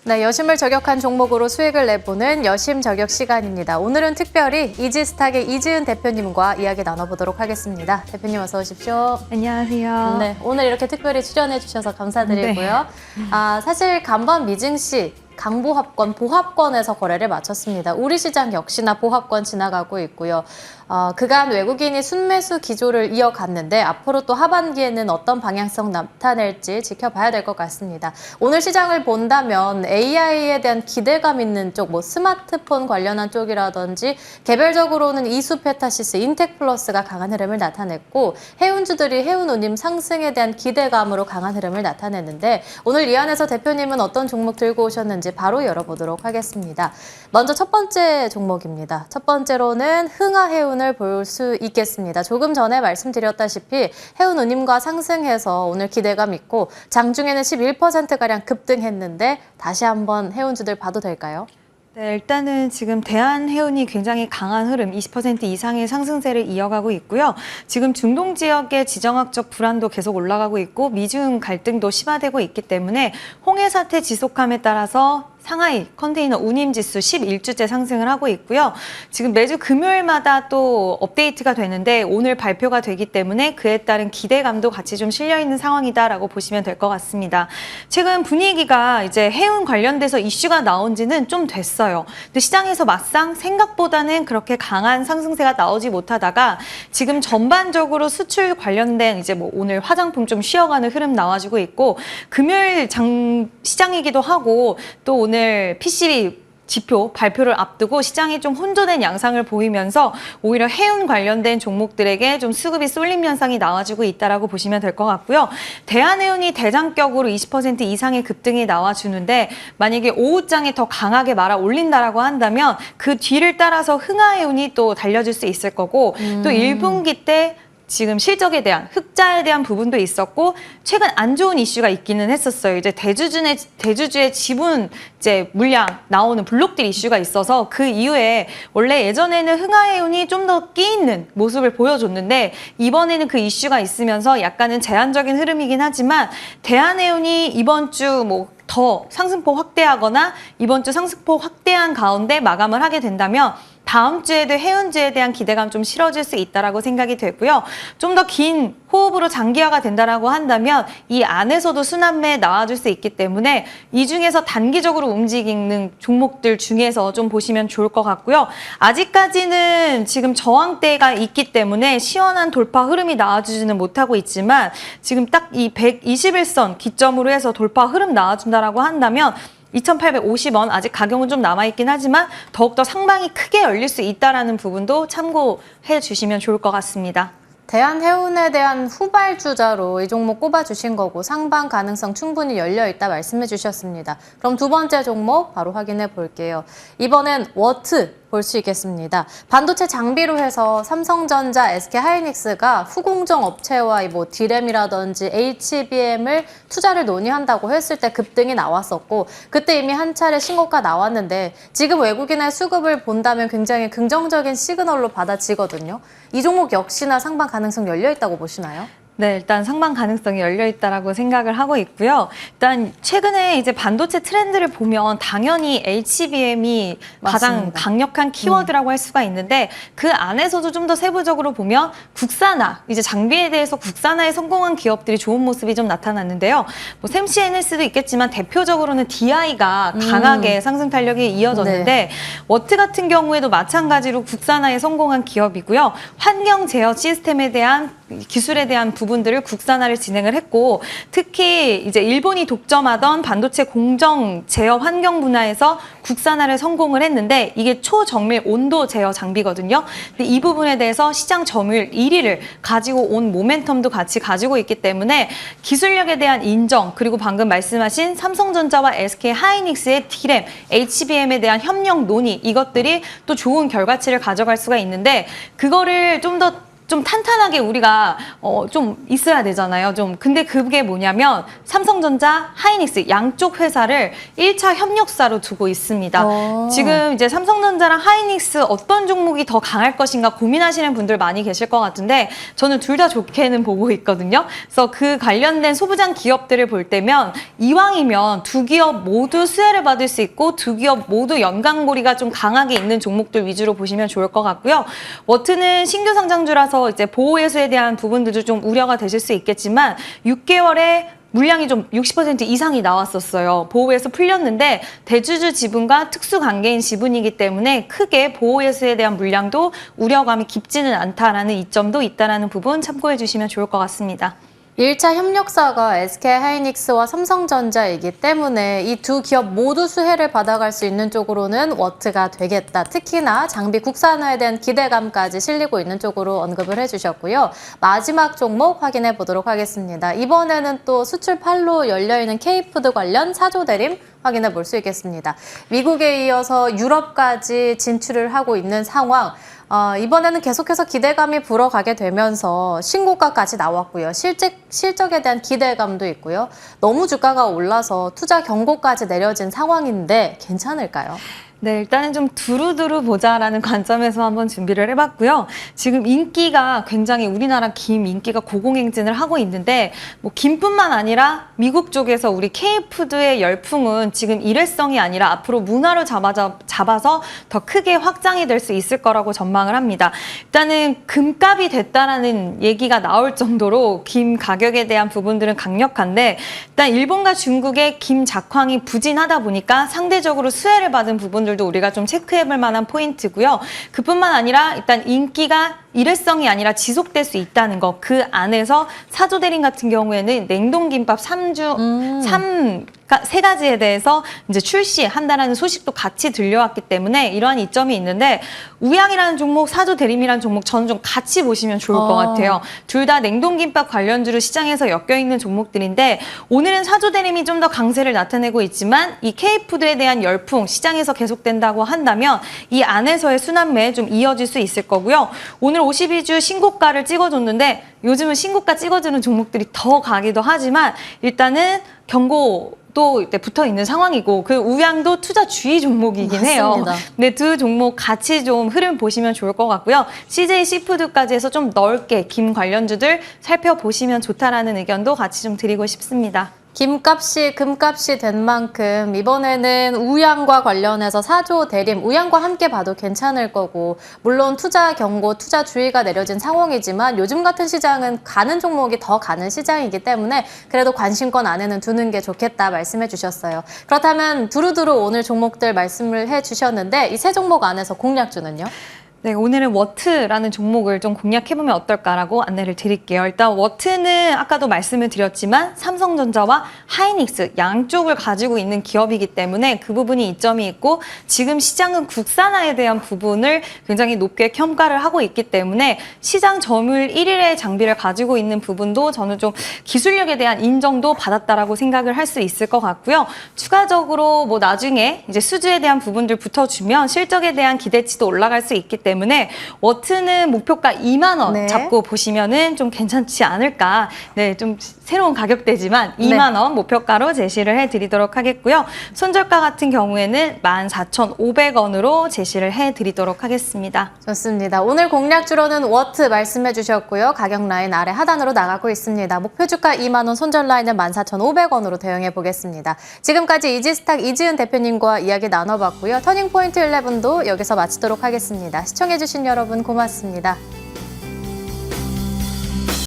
네, 여심을 저격한 종목으로 수익을 내보는 여심 저격 시간입니다. 오늘은 특별히 이지스탁의 이지은 대표님과 이야기 나눠보도록 하겠습니다. 대표님 어서 오십시오. 안녕하세요. 네, 오늘 이렇게 특별히 출연해 주셔서 감사드리고요. 네. 사실 간밤 미증시 강보합권, 보합권에서 거래를 마쳤습니다. 우리 시장 역시나 보합권 지나가고 있고요. 그간 외국인이 순매수 기조를 이어갔는데 앞으로 또 하반기에는 어떤 방향성 나타낼지 지켜봐야 될 것 같습니다. 오늘 시장을 본다면 AI에 대한 기대감 있는 쪽, 스마트폰 관련한 쪽이라든지 개별적으로는 이수페타시스, 인텍플러스가 강한 흐름을 나타냈고 해운주들이 해운운임 상승에 대한 기대감으로 강한 흐름을 나타냈는데 오늘 이 안에서 대표님은 어떤 종목 들고 오셨는지 바로 열어보도록 하겠습니다. 먼저 첫 번째 종목입니다. 첫 번째로는 흥하해운을 볼 수 있겠습니다. 조금 전에 말씀드렸다시피 해운운임과 상승해서 오늘 기대감 있고 장중에는 11%가량 급등했는데 다시 한번 해운주들 봐도 될까요? 네, 일단은 지금 대한해운이 굉장히 강한 흐름, 20% 이상의 상승세를 이어가고 있고요. 지금 중동 지역의 지정학적 불안도 계속 올라가고 있고 미중 갈등도 심화되고 있기 때문에 홍해 사태 지속함에 따라서 상하이 컨테이너 운임지수 11주째 상승을 하고 있고요. 지금 매주 금요일마다 또 업데이트가 되는데 오늘 발표가 되기 때문에 그에 따른 기대감도 같이 좀 실려있는 상황이다라고 보시면 될 것 같습니다. 최근 분위기가 이제 해운 관련돼서 이슈가 나온 지는 좀 됐어요. 근데 시장에서 막상 생각보다는 그렇게 강한 상승세가 나오지 못하다가 지금 전반적으로 수출 관련된 이제 오늘 화장품 좀 쉬어가는 흐름 나와주고 있고 금요일 시장이기도 하고 또 오늘 PCB 지표 발표를 앞두고 시장이 좀 혼조된 양상을 보이면서 오히려 해운 관련된 종목들에게 좀 수급이 쏠림 현상이 나와주고 있다라고 보시면 될 것 같고요. 대한해운이 대장격으로 20% 이상의 급등이 나와주는데 만약에 오후장에 더 강하게 말아 올린다라고 한다면 그 뒤를 따라서 흥하해운이 또 달려줄 수 있을 거고 또 1분기 때 지금 실적에 대한 흑자에 대한 부분도 있었고 최근 안 좋은 이슈가 있기는 했었어요. 이제 대주주의 지분 이제 물량 나오는 블록딜 이슈가 있어서 그 이후에 원래 예전에는 흥하해운이 좀 더 끼 있는 모습을 보여줬는데 이번에는 그 이슈가 있으면서 약간은 제한적인 흐름이긴 하지만 대한해운이 이번 주 더 상승폭 확대하거나 이번 주 상승폭 확대한 가운데 마감을 하게 된다면 다음 주에도 해운주에 대한 기대감 좀 실어질 수 있다라고 생각이 되고요. 좀 더 긴 호흡으로 장기화가 된다라고 한다면 이 안에서도 순환매 나와줄 수 있기 때문에 이 중에서 단기적으로 움직이는 종목들 중에서 좀 보시면 좋을 것 같고요. 아직까지는 지금 저항대가 있기 때문에 시원한 돌파 흐름이 나와주지는 못하고 있지만 지금 딱 이 121선 기점으로 해서 돌파 흐름 나와준다라고 한다면 2,850원 아직 가격은 좀 남아있긴 하지만 더욱더 상방이 크게 열릴 수 있다는 부분도 참고해 주시면 좋을 것 같습니다. 대한해운에 대한 후발주자로 이 종목 꼽아주신 거고 상방 가능성 충분히 열려있다 말씀해 주셨습니다. 그럼 두 번째 종목 바로 확인해 볼게요. 이번엔 워트 볼 수 있겠습니다. 반도체 장비로 해서 삼성전자, SK하이닉스가 후공정 업체와 D램이라든지 HBM을 투자를 논의한다고 했을 때 급등이 나왔었고 그때 이미 한 차례 신고가 나왔는데 지금 외국인의 수급을 본다면 굉장히 긍정적인 시그널로 받아지거든요. 이 종목 역시나 상방 가능성 열려있다고 보시나요? 네, 일단 상방 가능성이 열려있다라고 생각을 하고 있고요. 일단 최근에 이제 반도체 트렌드를 보면 당연히 HBM이 가장 강력한 키워드라고 할 수가 있는데 그 안에서도 좀 더 세부적으로 보면 국산화, 이제 장비에 대해서 국산화에 성공한 기업들이 좋은 모습이 좀 나타났는데요. 샘시 NS도 있겠지만 대표적으로는 DI가 강하게 상승 탄력이 이어졌는데 네. 워트 같은 경우에도 마찬가지로 국산화에 성공한 기업이고요. 환경 제어 시스템에 대한 기술에 대한 부분들을 국산화를 진행을 했고 특히 이제 일본이 독점하던 반도체 공정 제어 환경 분야에서 국산화를 성공을 했는데 이게 초정밀 온도 제어 장비거든요. 근데 이 부분에 대해서 시장 점유율 1위를 가지고 온 모멘텀도 같이 가지고 있기 때문에 기술력에 대한 인정 그리고 방금 말씀하신 삼성전자와 SK하이닉스의 D램, HBM에 대한 협력 논의 이것들이 또 좋은 결과치를 가져갈 수가 있는데 그거를 좀 더 좀 탄탄하게 우리가 좀 있어야 되잖아요. 좀 근데 그게 뭐냐면 삼성전자, 하이닉스 양쪽 회사를 1차 협력사로 두고 있습니다. 지금 이제 삼성전자랑 하이닉스 어떤 종목이 더 강할 것인가 고민하시는 분들 많이 계실 것 같은데 저는 둘 다 좋게는 보고 있거든요. 그래서 그 관련된 소부장 기업들을 볼 때면 이왕이면 두 기업 모두 수혜를 받을 수 있고 두 기업 모두 연관고리가 좀 강하게 있는 종목들 위주로 보시면 좋을 것 같고요. 워트는 신규 상장주라서 이제 보호예수에 대한 부분들도 좀 우려가 되실 수 있겠지만 6개월에 물량이 좀 60% 이상이 나왔었어요. 보호예수 풀렸는데 대주주 지분과 특수관계인 지분이기 때문에 크게 보호예수에 대한 물량도 우려감이 깊지는 않다라는 이점도 있다는 부분 참고해 주시면 좋을 것 같습니다. 1차 협력사가 SK하이닉스와 삼성전자이기 때문에 이 두 기업 모두 수혜를 받아갈 수 있는 쪽으로는 워트가 되겠다. 특히나 장비 국산화에 대한 기대감까지 실리고 있는 쪽으로 언급을 해주셨고요. 마지막 종목 확인해 보도록 하겠습니다. 이번에는 또 수출팔로 열려있는 K푸드 관련 사조 대림 확인해 볼 수 있겠습니다. 미국에 이어서 유럽까지 진출을 하고 있는 상황. 이번에는 계속해서 기대감이 불어가게 되면서 신고가까지 나왔고요. 실적에 대한 기대감도 있고요. 너무 주가가 올라서 투자 경고까지 내려진 상황인데 괜찮을까요? 네, 일단은 좀 두루두루 보자라는 관점에서 한번 준비를 해봤고요. 지금 인기가 굉장히 우리나라 김 인기가 고공행진을 하고 있는데 뭐 김뿐만 아니라 미국 쪽에서 우리 K푸드의 열풍은 지금 일회성이 아니라 앞으로 문화로 잡아서 더 크게 확장이 될 수 있을 거라고 전망을 합니다. 일단은 금값이 됐다라는 얘기가 나올 정도로 김 가격에 대한 부분들은 강력한데 일단 일본과 중국의 김 작황이 부진하다 보니까 상대적으로 수혜를 받은 부분들도 우리가 좀 체크해볼 만한 포인트고요. 그뿐만 아니라 일단 인기가 일회성이 아니라 지속될 수 있다는 거. 그 안에서 사조대림 같은 경우에는 냉동김밥 3가지에 대해서 이제 출시한다라는 소식도 같이 들려왔기 때문에 이러한 이점이 있는데 우양이라는 종목, 사조대림이라는 종목 저는 좀 같이 보시면 좋을 것 같아요. 둘 다 냉동김밥 관련주로 시장에서 엮여있는 종목들인데 오늘은 사조대림이 좀 더 강세를 나타내고 있지만 이 K푸드에 대한 열풍 시장에서 계속된다고 한다면 이 안에서의 순환매에 좀 이어질 수 있을 거고요. 오늘 52주 신고가를 찍어줬는데 요즘은 신고가 찍어주는 종목들이 더 가기도 하지만 일단은 경고도 이때 붙어 있는 상황이고 그 우양도 투자 주의 종목이긴 해요. 네, 두 종목 같이 좀 흐름 보시면 좋을 것 같고요. CJ 시푸드까지 해서 좀 넓게 김 관련주들 살펴보시면 좋다라는 의견도 같이 좀 드리고 싶습니다. 김값이 금값이 된 만큼 이번에는 우양과 관련해서 사조 대림, 우양과 함께 봐도 괜찮을 거고 물론 투자 경고, 투자 주의가 내려진 상황이지만 요즘 같은 시장은 가는 종목이 더 가는 시장이기 때문에 그래도 관심권 안에는 두는 게 좋겠다 말씀해 주셨어요. 그렇다면 두루두루 오늘 종목들 말씀을 해 주셨는데 이 세 종목 안에서 공략주는요? 네, 오늘은 워트라는 종목을 좀 공략해보면 어떨까라고 안내를 드릴게요. 일단 워트는 아까도 말씀을 드렸지만 삼성전자와 하이닉스 양쪽을 가지고 있는 기업이기 때문에 그 부분이 이점이 있고 지금 시장은 국산화에 대한 부분을 굉장히 높게 평가를 하고 있기 때문에 시장 점유율 1위의 장비를 가지고 있는 부분도 저는 좀 기술력에 대한 인정도 받았다라고 생각을 할 수 있을 것 같고요. 추가적으로 뭐 나중에 이제 수주에 대한 부분들 붙어주면 실적에 대한 기대치도 올라갈 수 있기 때문에 워트는 목표가 2만 원 잡고 보시면은 좀 괜찮지 않을까. 네, 좀 새로운 가격대지만 2만 원 목표가로 제시를 해드리도록 하겠고요. 손절가 같은 경우에는 14,500원으로 제시를 해드리도록 하겠습니다. 좋습니다. 오늘 공략주로는 워트 말씀해 주셨고요. 가격 라인 아래 하단으로 나가고 있습니다. 목표 주가 2만 원, 손절 라인은 14,500원으로 대응해 보겠습니다. 지금까지 이지스탁 이지은 대표님과 이야기 나눠봤고요. 터닝포인트 11도 여기서 마치도록 하겠습니다. 시청해주신 여러분 고맙습니다.